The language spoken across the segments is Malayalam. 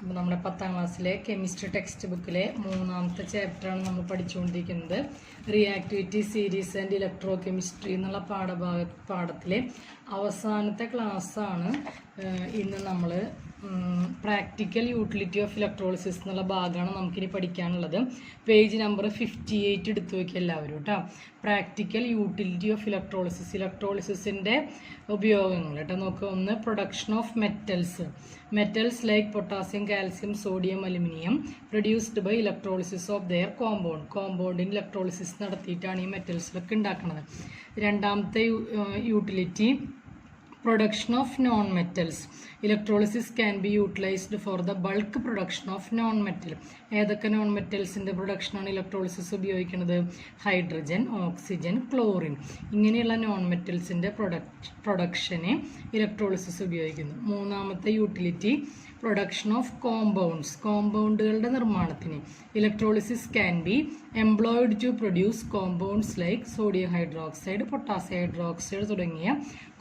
അപ്പോൾ നമ്മുടെ 10ാം ക്ലാസ്സിലെ കെമിസ്ട്രി ടെക്സ്റ്റ് ബുക്കിലെ 3ാമത്തെ ചാപ്റ്ററാണ് നമ്മൾ പഠിച്ചുകൊണ്ടിരിക്കുന്നത്. Reactivity series and electrochemistry എന്നുള്ള പാഠത്തിലെ അവസാനത്തെ ക്ലാസ്സാണ് ഇന്ന് നമ്മൾ. പ്രാക്ടിക്കൽ യൂട്ടിലിറ്റി ഓഫ് ഇലക്ട്രോളിസിസ് എന്നുള്ള ഭാഗമാണ് നമുക്കിനി പഠിക്കാനുള്ളത്. പേജ് നമ്പർ 58 എടുത്തു വയ്ക്കുക എല്ലാവരും കേട്ടോ. പ്രാക്ടിക്കൽ യൂട്ടിലിറ്റി ഓഫ് ഇലക്ട്രോളിസിസ്, ഇലക്ട്രോളിസിസിൻ്റെ ഉപയോഗങ്ങൾ കേട്ടോ. നോക്കുക, ഒന്ന് production of metals like potassium, calcium, sodium, aluminium produced by electrolysis of their കോമ്പൗണ്ടിന് ഇലക്ട്രോളിസിസ് നടത്തിയിട്ടാണ് ഈ മെറ്റൽസിലൊക്കെ ഉണ്ടാക്കുന്നത്. രണ്ടാമത്തെ utility production of non-metals. Electrolysis can be utilized for the bulk production of non-metal. ഏതൊക്കെ നോൺ മെറ്റൽസിൻ്റെ പ്രൊഡക്ഷനാണ് ഇലക്ട്രോളിസിസ് ഉപയോഗിക്കുന്നത്? ഹൈഡ്രജൻ, ഓക്സിജൻ, ക്ലോറിൻ ഇങ്ങനെയുള്ള നോൺ മെറ്റൽസിൻ്റെ പ്രൊഡക്ഷന് ഇലക്ട്രോളിസിസ് ഉപയോഗിക്കുന്നു. മൂന്നാമത്തെ യൂട്ടിലിറ്റി പ്രൊഡക്ഷൻ ഓഫ് കോമ്പൗണ്ടുകളുടെ നിർമ്മാണത്തിന് electrolysis can be employed to produce compounds like sodium hydroxide, potassium hydroxide തുടങ്ങിയ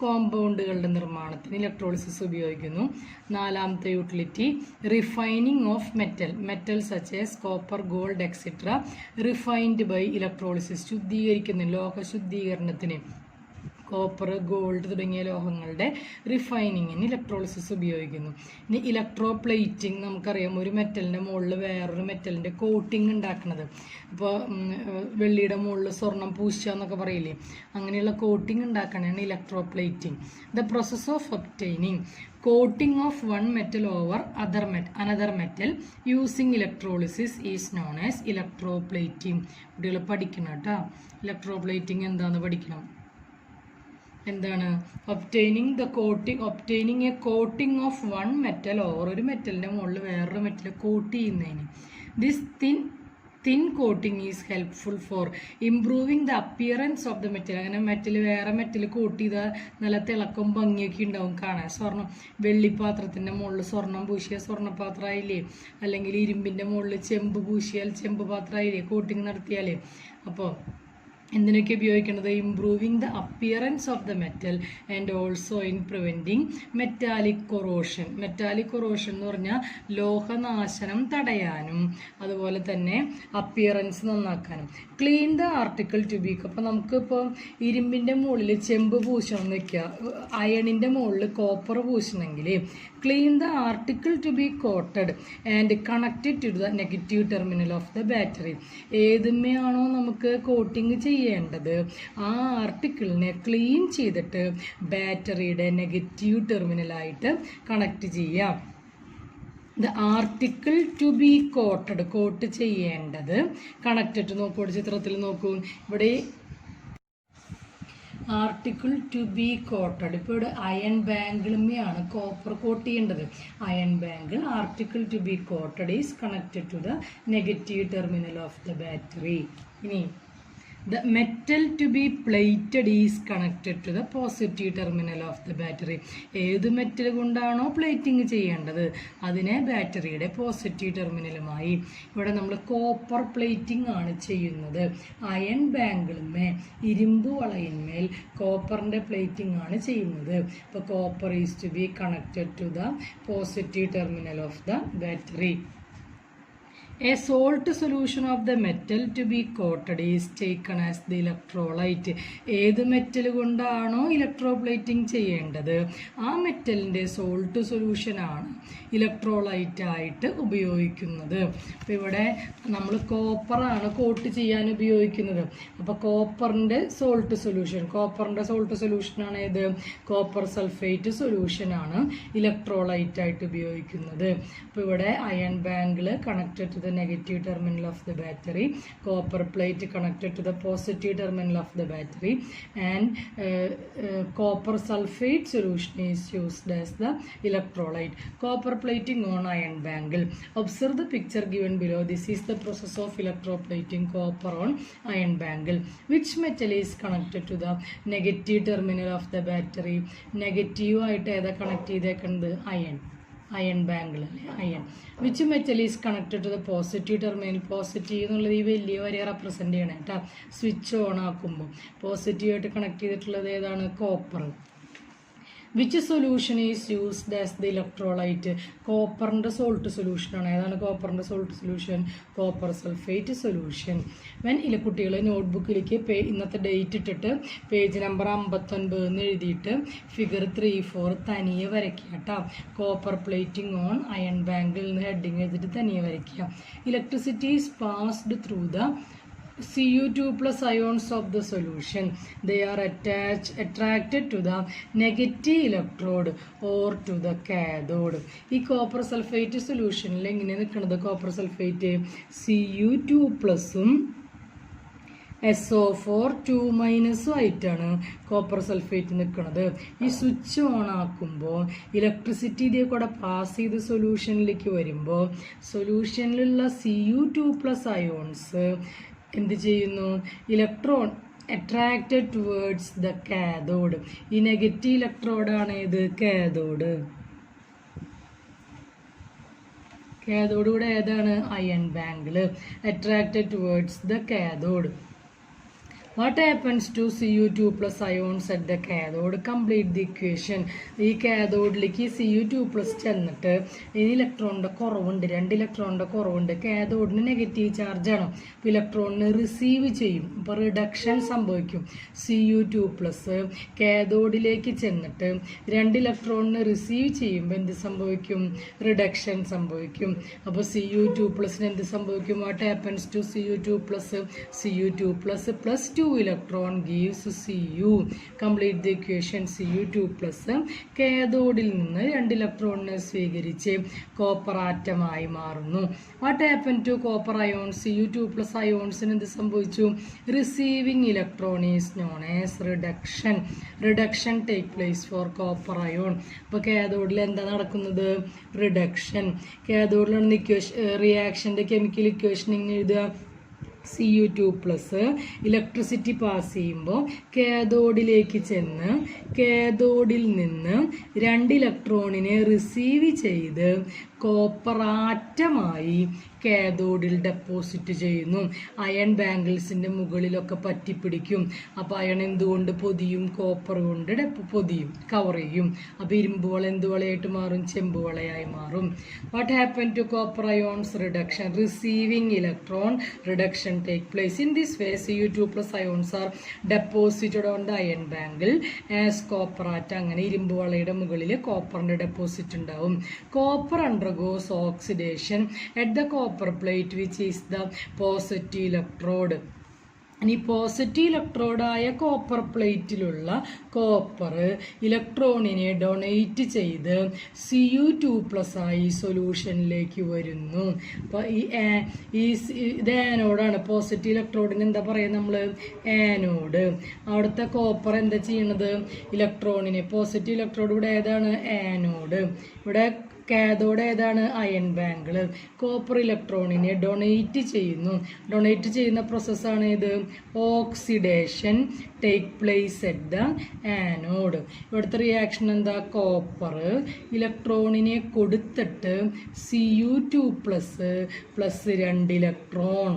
കോമ്പൗണ്ടുകളുടെ നിർമ്മാണത്തിന് ഇലക്ട്രോളിസിസ് ഉപയോഗിക്കുന്നു. നാലാമത്തെ utility refining of metal such as copper, gold etcetera refined by electrolysis. ലോഹ ശുദ്ധീകരണത്തിന് കോപ്പർ, ഗോൾഡ് തുടങ്ങിയ ലോഹങ്ങളുടെ റിഫൈനിങ്ങിന് ഇലക്ട്രോളിസിസ് ഉപയോഗിക്കുന്നു. ഇനി ഇലക്ട്രോപ്ലേറ്റിംഗ്, നമുക്കറിയാം ഒരു മെറ്റലിൻ്റെ മുകളിൽ വേറൊരു മെറ്റലിൻ്റെ കോട്ടിങ് ഉണ്ടാക്കുന്നത്. ഇപ്പോൾ വെള്ളിയുടെ മുകളിൽ സ്വർണം പൂശുക എന്നൊക്കെ പറയില്ലേ, അങ്ങനെയുള്ള കോട്ടിങ് ഉണ്ടാക്കണതാണ് electroplating. The process of obtaining coating of one metal over another metal using electrolysis is known as electroplating. കുട്ടികൾ പഠിക്കണം കേട്ടോ. ഇലക്ട്രോപ്ലേറ്റിംഗ് എന്താണെന്ന് പഠിക്കണം. എന്താണ്? Obtaining a coating of one metal over, ഒരു മെറ്റലിൻ്റെ മുകളിൽ വേറൊരു മെറ്റൽ കോട്ട് ചെയ്യുന്നതിന്. This thin coating is helpful for improving the appearance of the metal. അങ്ങനെ വേറെ മെറ്റൽ കോട്ട് ചെയ്താൽ നല്ല തിളക്കം ഭംഗിയൊക്കെ ഉണ്ടാവും കാണാൻ. വെള്ളിപ്പാത്രത്തിൻ്റെ മുകളിൽ സ്വർണം പൂശിയ സ്വർണ്ണപാത്രമായില്ലേ, അല്ലെങ്കിൽ ഇരുമ്പിൻ്റെ മുകളിൽ ചെമ്പ് പൂശിയാൽ ചെമ്പ് പാത്രമായില്ലേ, കോട്ടിങ് നടത്തിയാലേ. അപ്പോൾ എന്തിനൊക്കെ ഉപയോഗിക്കുന്നത്? Improving the appearance of the metal and also in preventing metallic corrosion എന്ന് പറഞ്ഞാൽ ലോഹനാശനം തടയാനും അതുപോലെ തന്നെ അപ്പിയറൻസ് നന്നാക്കാനും. Clean the article to be, അപ്പോൾ നമുക്കിപ്പോൾ ഇരുമ്പിൻ്റെ മുകളിൽ ചെമ്പ് പൂശണം വെക്കുക, അയണിൻ്റെ മുകളിൽ കോപ്പർ പൂശണമെങ്കിൽ clean the article to be coated and connected to the negative terminal of the battery. ഏതുമ്മയാണോ നമുക്ക് കോട്ടിങ് ചെയ്യേണ്ടത് ആ ആർട്ടിക്കിളിനെ ക്ലീൻ ചെയ്തിട്ട് ബാറ്ററിയുടെ നെഗറ്റീവ് ടെർമിനലായിട്ട് കണക്ട് ചെയ്യാം. The article to B coat ചെയ്യേണ്ടത് കണക്റ്റഡ്. നോക്കൂ, ചിത്രത്തിൽ നോക്കൂ, ഇവിടെ ആർട്ടിക്കിൾ ടു ബി കോട്ടഡ്. ഇപ്പോൾ ഇവിടെ അയൺ ബാങ്കിളുമെയാണ് കോപ്പർ കോട്ട് ചെയ്യേണ്ടത്. Iron bangle article to be coated is connected to the negative terminal of the battery. ഇനി the metal to be plated is connected to the positive terminal of the battery. ഏത് മെറ്റൽ കൊണ്ടാണോ പ്ലേറ്റിംഗ് ചെയ്യേണ്ടത് അതിനെ ബാറ്ററിയുടെ പോസിറ്റീവ് ടെർമിനലുമായി. ഇവിടെ നമ്മൾ കോപ്പർ പ്ലേറ്റിംഗ് ആണ് ചെയ്യുന്നത്. അയൺ ബാങ്കിളുമേ ഇരുമ്പ് വളയിന്മേൽ കോപ്പറിൻ്റെ പ്ലേറ്റിംഗ് ആണ് ചെയ്യുന്നത്. അപ്പോൾ copper is to be connected to the positive terminal of the battery. A salt solution of the metal to be coated is taken as the electrolyte. ഏത് മെറ്റൽ കൊണ്ടാണോ ഇലക്ട്രോപ്ലേറ്റിംഗ് ചെയ്യേണ്ടത് ആ മെറ്റലിൻ്റെ സോൾട്ട് സൊല്യൂഷനാണ് ഇലക്ട്രോലൈറ്റ് ആയിട്ട് ഉപയോഗിക്കുന്നത്. അപ്പോൾ ഇവിടെ നമ്മൾ കോപ്പറാണ് കോട്ട് ചെയ്യാൻ ഉപയോഗിക്കുന്നത്. അപ്പോൾ കോപ്പറിൻ്റെ സോൾട്ട് സൊല്യൂഷനാണ് ഏത്? കോപ്പർ സൾഫേറ്റ് സൊല്യൂഷനാണ് ഇലക്ട്രോലൈറ്റ് ആയിട്ട് ഉപയോഗിക്കുന്നത്. അപ്പോൾ ഇവിടെ iron bangle connected to the negative terminal of the battery, copper plate connected to the positive terminal of the battery, and copper sulfate solution is used as the electrolyte. Copper plating on iron bangle. Observe the picture given below. This is the process of electroplating copper on iron bangle. Which metal is connected to the negative terminal of the battery? Negative ആയിട്ട് ഏതാ കണക്ട് ചെയ്തേക്കുന്നത്? അയൺ ബാങ്കിൾ അല്ലേ, iron. Which metal is connected to the positive terminal? Positive എന്നുള്ളത് ഈ വലിയ വരെ റെപ്രസെൻ്റ് ചെയ്യണം കേട്ടോ. സ്വിച്ച് ഓൺ ആക്കുമ്പോൾ പോസിറ്റീവായിട്ട് കണക്ട് ചെയ്തിട്ടുള്ളത് ഏതാണ്? Copper. Which solution is used as the electrolyte? കോപ്പറിൻ്റെ സോൾട്ട് സൊല്യൂഷനാണ്. ഏതാണ് കോപ്പറിൻ്റെ salt solution? Copper sulphate solution. കുട്ടികൾ നോട്ട്ബുക്കിലേക്ക് ഇന്നത്തെ ഡേറ്റ് ഇട്ടിട്ട് പേജ് നമ്പർ 59 എന്ന് എഴുതിയിട്ട് ഫിഗർ 3-4 തനിയെ വരയ്ക്കുക കേട്ടോ. കോപ്പർ പ്ലേറ്റിംഗ് ഓൺ അയൺ ബാങ്കിൽ നിന്ന് ഹെഡിങ് എഴുതിയിട്ട് തനിയെ വരയ്ക്കുക. Electricity is passed through the Cu2 plus ions of the solution. They are attracted to the negative electrode or to the cathode. ഈ കോപ്പർ സൾഫേറ്റ് സൊല്യൂഷനിൽ എങ്ങനെ നിൽക്കുന്നത്? കോപ്പർ സൾഫേറ്റ് Cu2 പ്ലസും SO4 2- ആയിട്ടാണ് കോപ്പർ സൾഫേറ്റ് നിൽക്കുന്നത്. ഈ സ്വിച്ച് ഓൺ ആക്കുമ്പോൾ ഇലക്ട്രിസിറ്റി ഇതേ കൂടെ പാസ് ചെയ്ത് സൊല്യൂഷനിലേക്ക് വരുമ്പോൾ സൊല്യൂഷനിലുള്ള Cu2 പ്ലസ് അയോൺസ് എന്ത് ചെയ്യുന്നു? Electron attracted towards the cathode. ഈ നെഗറ്റീവ് ഇലക്ട്രോഡാണ് ഇത് കാഥോഡ്. കാഥോഡ് കൂടെ ഏതാണ്? Iron bangle. Attracted towards the cathode. What happens to Cu2 plus ions at the cathode? Complete the equation. ഈ കാഥോഡിലേക്ക് Cu2 പ്ലസ് ചെന്നിട്ട് ഇനി ഇലക്ട്രോണിൻ്റെ കുറവുണ്ട്, 2 ഇലക്ട്രോണിൻ്റെ കുറവുണ്ട്. കാഥോഡിന് നെഗറ്റീവ് ചാർജാണ്. അപ്പോൾ ഇലക്ട്രോണിന് റിസീവ് ചെയ്യും. അപ്പോൾ റിഡക്ഷൻ സംഭവിക്കും. Cu2 പ്ലസ് കാഥോഡിലേക്ക് ചെന്നിട്ട് 2 ഇലക്ട്രോണിന് റിസീവ് ചെയ്യുമ്പോൾ എന്ത് സംഭവിക്കും? റിഡക്ഷൻ സംഭവിക്കും. അപ്പോൾ Cu2 പ്ലസിന് എന്ത് സംഭവിക്കും? What happens to Cu2 plus? Cu2 plus plus 2 electron gives Cu. Complete the equation. Cu2 plus കാഥോഡിൽ നിന്ന് 2 ഇലക്ട്രോണിനെ സ്വീകരിച്ച് കോപ്പർ ആറ്റമായി മാറുന്നു. What happen to copper ions? Cu2 plus അയോൺസിന് എന്ത് സംഭവിച്ചു? Receiving electron is known as reduction. Reduction take place for copper ion. അപ്പോൾ കാഥോഡിൽ എന്താ നടക്കുന്നത്? റിഡക്ഷൻ. കാഥോഡിലാണ് റിയാക്ഷൻ്റെ കെമിക്കൽ ഇക്വേഷൻ ഇങ്ങനെ എഴുതുക. Cu2 പ്ലസ് ഇലക്ട്രിസിറ്റി പാസ് ചെയ്യുമ്പോൾ കാഥോഡിലേക്ക് ചെന്ന് കാഥോഡിൽ നിന്ന് 2 ഇലക്ട്രോണിനെ റിസീവ് ചെയ്ത് കോപ്പർ ആറ്റമായി കാഥോഡിൽ ഡെപ്പോസിറ്റ് ചെയ്യുന്നു. അയൺ ബാങ്കിൾസിൻ്റെ മുകളിലൊക്കെ പറ്റിപ്പിടിക്കും. അപ്പോൾ അയൺ എന്തുകൊണ്ട് പൊതിയും? കോപ്പർ കൊണ്ട് പൊതിയും, കവർ ചെയ്യും. അപ്പോൾ ഇരുമ്പ് വള എന്ത് വളയായിട്ട് മാറും? ചെമ്പ് വളയായി മാറും. What happen to copper ions? Reduction. Receiving electron reduction take place. In this way Cu2 plus ions are deposited on the iron bangle as copper atom. അങ്ങനെ ഇരുമ്പ് വളയുടെ മുകളിൽ കോപ്പറിൻ്റെ ഡെപ്പോസിറ്റ് ഉണ്ടാവും. Copper undergoes oxidation at the copper plate, which is the positive electrode. ഇനി പോസിറ്റീവ് ഇലക്ട്രോഡായ കോപ്പർ പ്ലേറ്റിലുള്ള കോപ്പർ ഇലക്ട്രോണിനെ ഡൊണേറ്റ് ചെയ്ത് Cu2 പ്ലസ് ആയി സൊല്യൂഷനിലേക്ക് വരുന്നു. അപ്പോൾ ഇത് ആനോഡാണ്. പോസിറ്റീവ് ഇലക്ട്രോഡിന് എന്താ പറയുക നമ്മൾ? ആനോഡ്. അവിടുത്തെ കോപ്പർ എന്താ ചെയ്യണത്? ഇലക്ട്രോണിനെ, പോസിറ്റീവ് ഇലക്ട്രോഡ് ഇവിടെ ഏതാണ്? ആനോഡ്. ഇവിടെ കാഥോഡ് ഏതാണ്? Iron bangle. കോപ്പർ ഇലക്ട്രോണിനെ ഡൊണേറ്റ് ചെയ്യുന്നു. ഡൊണേറ്റ് ചെയ്യുന്ന പ്രോസസ്സാണ് ഇത് oxidation take place at the anode. ഇവിടുത്തെ റിയാക്ഷൻ എന്താ? കോപ്പർ ഇലക്ട്രോണിനെ കൊടുത്തിട്ട് Cu2 പ്ലസ് 2 ഇലക്ട്രോൺ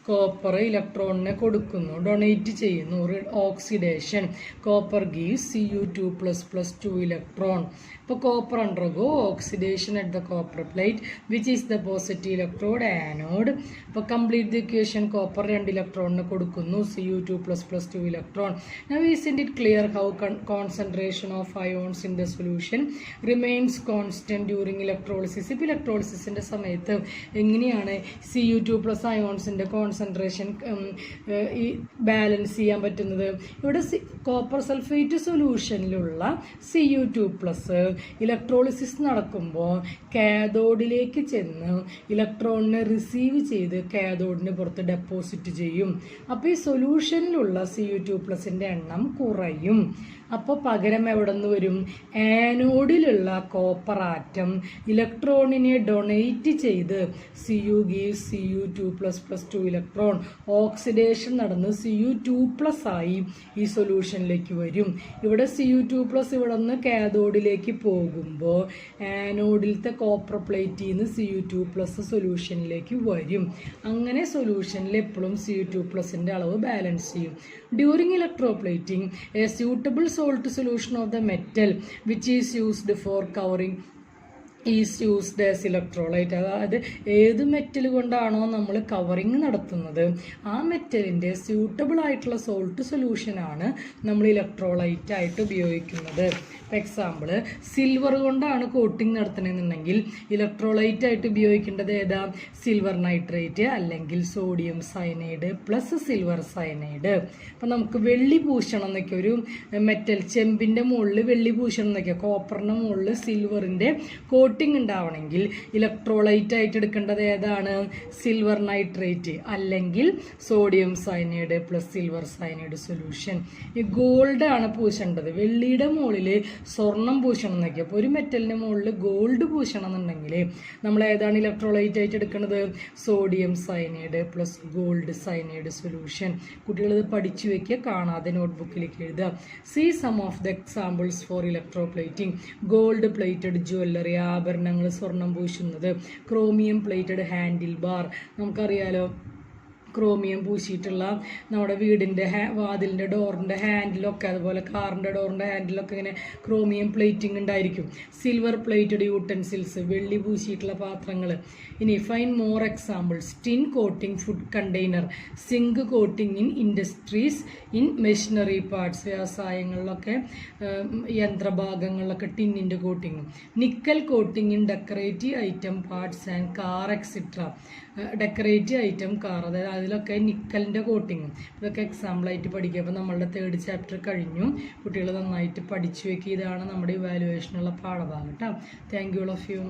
കോപ്പർ ഇലക്ട്രോണിനെ കൊടുക്കുന്നു, ഡൊണേറ്റ് ചെയ്യുന്നു. Oxidation. Copper gives Cu2 plus 2 electron. ഇപ്പോൾ copper undergo oxidation at the copper plate which is the positive electrode anode. അപ്പോൾ കംപ്ലീറ്റ് ദി ഇക്വേഷൻ. കോപ്പർ 2 ഇലക്ട്രോണിന് കൊടുക്കുന്നു Cu2 plus 2 electron. Now isn't it clear how concentration of ions in the solution remains constant during electrolysis? ഇപ്പോൾ ഇലക്ട്രോളിസിൻ്റെ സമയത്ത് എങ്ങനെയാണ് Cu2 പ്ലസ് അയോൺസിൻ്റെ കോൺസെൻട്രേഷൻ ഈ ബാലൻസ് ചെയ്യാൻ പറ്റുന്നത്? ഇവിടെ കോപ്പർ സൾഫേറ്റ് സൊല്യൂഷനിലുള്ള Cu2 പ്ലസ് ഇലക്ട്രോളിസിസ് നടക്കുമ്പോൾ കാഥോഡിലേക്ക് ചെന്ന് ഇലക്ട്രോണിനെ റിസീവ് ചെയ്ത് കാഥോഡിന് പുറത്ത് ഡെപ്പോസിറ്റ് ചെയ്യും. അപ്പോൾ ഈ സൊല്യൂഷനിലുള്ള Cu2 പ്ലസിൻ്റെ എണ്ണം കുറയും. അപ്പോൾ പകരം എവിടെ നിന്ന് വരും? ആനോഡിലുള്ള കോപ്പർ ആറ്റം ഇലക്ട്രോണിനെ ഡൊണേറ്റ് ചെയ്ത് Cu gives Cu2 plus 2 electron. Oxidation നടന്ന് Cu2 പ്ലസ് ആയി ഈ സൊല്യൂഷനിലേക്ക് വരും. ഇവിടെ Cu2 പ്ലസ് ഇവിടെ നിന്ന് കാഥോഡിലേക്ക് പോകുമ്പോൾ ആനോഡിലത്തെ കോപ്പർ പ്ലേറ്റിൽ നിന്ന് Cu2 പ്ലസ് സൊല്യൂഷനിലേക്ക് വരും. അങ്ങനെ സൊല്യൂഷനിൽ എപ്പോഴും Cu2 പ്ലസിൻ്റെ അളവ് ബാലൻസ് ചെയ്യും. During electroplating A suitable salt solution of the metal which is used for covering is used as electrolyte. അതായത് ഏത് മെറ്റൽ കൊണ്ടാണോ നമ്മൾ കവറിങ് നടത്തുന്നത് ആ മെറ്റലിൻ്റെ സ്യൂട്ടബിൾ ആയിട്ടുള്ള സോൾട്ട് സൊല്യൂഷനാണ് നമ്മൾ ഇലക്ട്രോലൈറ്റ് ആയിട്ട് ഉപയോഗിക്കുന്നത്. ഇപ്പോൾ എക്സാമ്പിൾ സിൽവർ കൊണ്ടാണ് കോട്ടിങ് നടത്തണമെന്നുണ്ടെങ്കിൽ ഇലക്ട്രോലൈറ്റ് ആയിട്ട് ഉപയോഗിക്കേണ്ടത് ഏതാ? സിൽവർ നൈട്രേറ്റ് അല്ലെങ്കിൽ sodium cyanide plus silver cyanide. അപ്പം നമുക്ക് വെള്ളി പൂശണം എന്നൊക്കെ, ഒരു മെറ്റൽ ചെമ്പിൻ്റെ മുകളിൽ വെള്ളി പൂശണം എന്നൊക്കെ, കോപ്പറിൻ്റെ മുകളിൽ സിൽവറിൻ്റെ കോട്ടിംഗ് ഉണ്ടാവണമെങ്കിൽ ഇലക്ട്രോലൈറ്റ് ആയിട്ട് എടുക്കേണ്ടത് ഏതാണ്? സിൽവർ നൈട്രേറ്റ് അല്ലെങ്കിൽ sodium cyanide plus silver cyanide solution. ഈ ഗോൾഡ് ആണ് പൂശേണ്ടത്. വെള്ളിയുടെ മുകളിൽ സ്വർണം പൂശണം എന്നൊക്കെ. അപ്പോൾ ഒരു മെറ്റലിൻ്റെ മുകളിൽ ഗോൾഡ് പൂശണം എന്നുണ്ടെങ്കിൽ നമ്മൾ ഏതാണ് ഇലക്ട്രോലൈറ്റ് ആയിട്ട് എടുക്കുന്നത്? Sodium cyanide plus gold cyanide solution. കുട്ടികൾ ഇത് പഠിച്ചു വെക്കുക, കാണാതെ നോട്ട്ബുക്കിലേക്ക് എഴുതുക. See some of the examples for electroplating. Gold plated jewellery, ആഭരണങ്ങൾ സ്വർണം പൂശുന്നത്. ക്രോമിയം പ്ലേറ്റഡ് ഹാൻഡിൽ ബാർ, നമുക്കറിയാലോ ക്രോമിയം പൂശിയിട്ടുള്ള നമ്മുടെ വീടിൻ്റെ വാതിലിൻ്റെ ഡോറിൻ്റെ ഹാൻഡിലൊക്കെ, അതുപോലെ കാറിൻ്റെ ഡോറിൻ്റെ ഹാൻഡിലൊക്കെ ഇങ്ങനെ ക്രോമിയം പ്ലേറ്റിംഗ് ഉണ്ടായിരിക്കും. സിൽവർ പ്ലേറ്റഡ് യൂട്ടൻസിൽസ്, വെള്ളി പൂശിയിട്ടുള്ള പാത്രങ്ങൾ. ഇനി find more examples. Tin coating food container, zinc coating in industries, in machinery parts, വ്യവസായങ്ങളിലൊക്കെ യന്ത്രഭാഗങ്ങളിലൊക്കെ ടിന്നിൻ്റെ കോട്ടിങ്ങും. Nickel coating in decorative item parts and car etcetera. Decorative item car, അതായത് അതിലൊക്കെ നിക്കലിൻ്റെ കോട്ടിങ്ങും. ഇതൊക്കെ എക്സാമ്പിളായിട്ട് പഠിക്കുക. അപ്പോൾ നമ്മളുടെ 3rd ചാപ്റ്റർ കഴിഞ്ഞു. കുട്ടികൾ നന്നായിട്ട് പഠിച്ചു വെക്കുക. ഇതാണ് നമ്മുടെ ഇവാലുവേഷനുള്ള പാഠഭാഗം കേട്ടോ. Thank you all of U.